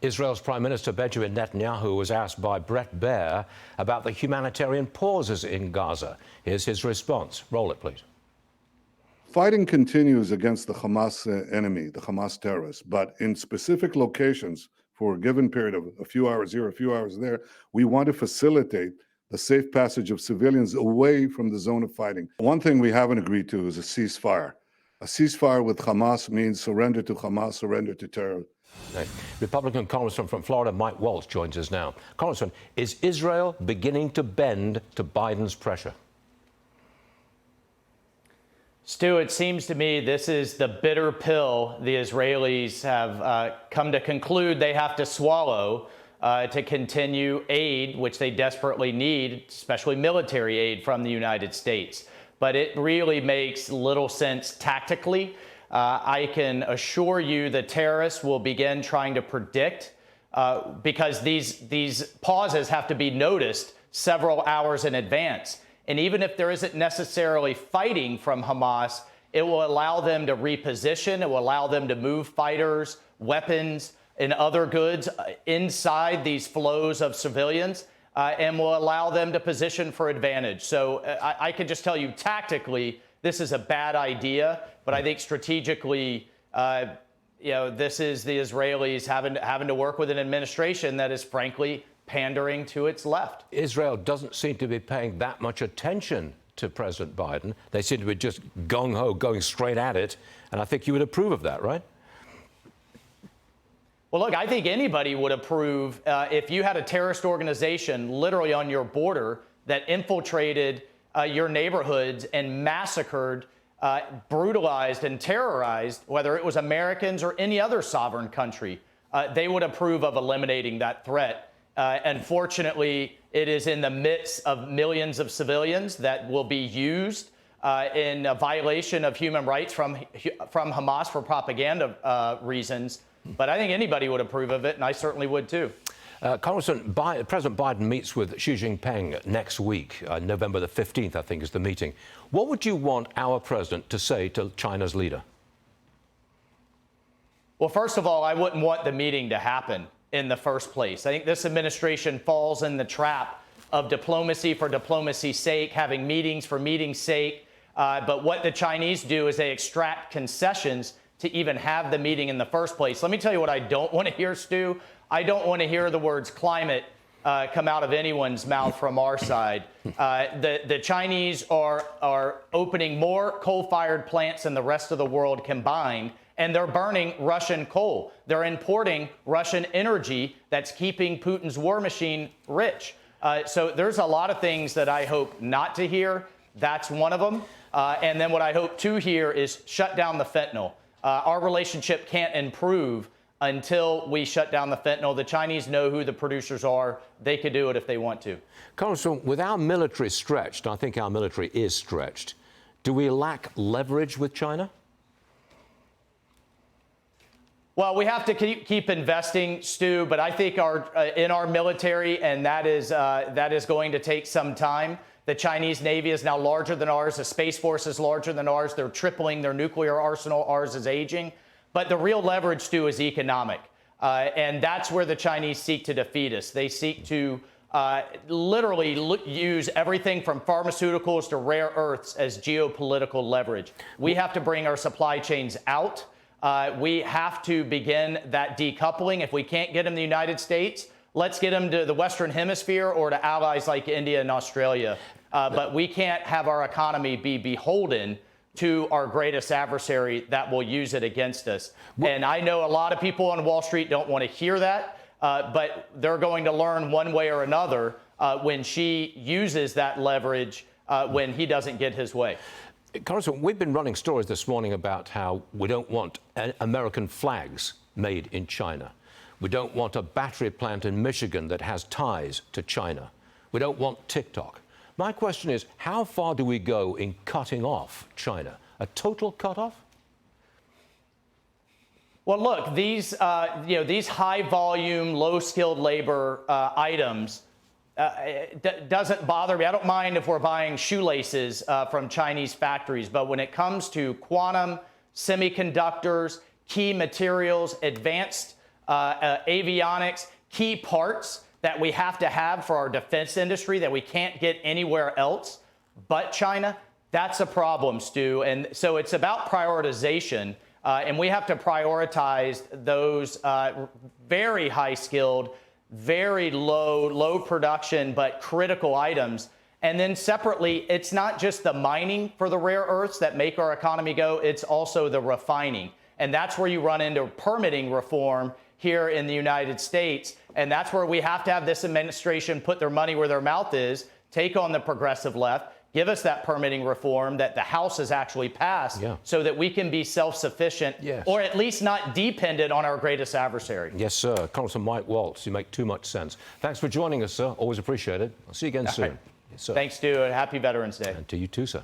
Israel's Prime Minister Benjamin Netanyahu was asked by Bret Baier about the humanitarian pauses in Gaza. Here's his response. Roll it, please. Fighting continues against the Hamas enemy, the Hamas terrorists, but in specific locations for a given period of a few hours here, a few hours there, we want to facilitate the safe passage of civilians away from the zone of fighting. One thing we haven't agreed to is a ceasefire. A ceasefire with Hamas means surrender to Hamas, surrender to terror. Okay. Republican Congressman from Florida, Mike Waltz, joins us now. Congressman, is Israel beginning to bend to Biden's pressure? Stu, it seems to me this is the bitter pill the Israelis have come to conclude they have to swallow to continue aid, which they desperately need, especially military aid from the United States. But it really makes little sense tactically. I can assure you the terrorists will begin trying to predict because these pauses have to be noticed several hours in advance. And even if there isn't necessarily fighting from Hamas, it will allow them to reposition. It will allow them to move fighters, weapons, and other goods inside these flows of civilians and will allow them to position for advantage. So I can just tell you tactically, this is a bad idea. But I think strategically, this is the Israelis having to work with an administration that is frankly pandering to its left. Israel doesn't seem to be paying that much attention to President Biden. They seem to be just gung-ho, going straight at it. And I think you would approve of that, right? Well, look, I think anybody would approve if you had a terrorist organization literally on your border that infiltrated your neighborhoods and massacred, brutalized and terrorized, whether it was Americans or any other sovereign country. They would approve of eliminating that threat. Unfortunately, it is in the midst of millions of civilians that will be used in a violation of human rights from Hamas for propaganda reasons. But I think anybody would approve of it, and I certainly would too. Congressman, President Biden meets with Xi Jinping next week, November the 15th, I think, is the meeting. What would you want our president to say to China's leader? Well, first of all, I wouldn't want the meeting to happen in the first place. I think this administration falls in the trap of diplomacy for diplomacy's sake, having meetings for meetings' sake. But what the Chinese do is they extract concessions to even have the meeting in the first place. Let me tell you what I don't want to hear, Stu. I don't want to hear the words climate come out of anyone's mouth from our side. The Chinese are opening more coal-fired plants than the rest of the world combined, and they're burning Russian coal. They're importing Russian energy that's keeping Putin's war machine rich. So there's a lot of things that I hope not to hear. That's one of them. And then what I hope to hear is shut down the fentanyl. Our relationship can't improve until we shut down the fentanyl. The Chinese know who the producers are. They could do it if they want to. Congressman, with our military stretched, I think our military is stretched, do we lack leverage with China? Well, we have to keep investing, Stu, but I think in our military, and that is going to take some time. The Chinese Navy is now larger than ours. The Space Force is larger than ours. They're tripling their nuclear arsenal. Ours is aging. But the real leverage, Stu, is economic. And that's where the Chinese seek to defeat us. They seek to literally use everything from pharmaceuticals to rare earths as geopolitical leverage. We have to bring our supply chains out. We have to begin that decoupling. If we can't get them to the United States, let's get them to the Western Hemisphere or to allies like India and Australia. But we can't have our economy be beholden to our greatest adversary that will use it against us. And I know a lot of people on Wall Street don't want to hear that, but they're going to learn one way or another when Xi uses that leverage when he doesn't get his way. Congressman, we've been running stories this morning about how we don't want American flags made in China. We don't want a battery plant in Michigan that has ties to China. We don't want TikTok. My question is, how far do we go in cutting off China? A total cutoff? Well, look, these high-volume, low-skilled labor items doesn't bother me. I don't mind if we're buying shoelaces from Chinese factories, but when it comes to quantum, semiconductors, key materials, advanced avionics, key parts that we have to have for our defense industry that we can't get anywhere else but China. That's a problem, Stu. And so it's about prioritization. And we have to prioritize those very high-skilled, very low production, but critical items. And then separately, it's not just the mining for the rare earths that make our economy go, it's also the refining. And that's where you run into permitting reform here in the United States. And that's where we have to have this administration put their money where their mouth is, take on the progressive left, give us that permitting reform that the House has actually passed so that we can be self-sufficient or at least not dependent on our greatest adversary. Yes, sir. Congressman Mike Waltz, you make too much sense. Thanks for joining us, sir. Always appreciate it. I'll see you again soon. Right. Yes, sir. Thanks, Stu. Happy Veterans Day. And to you too, sir.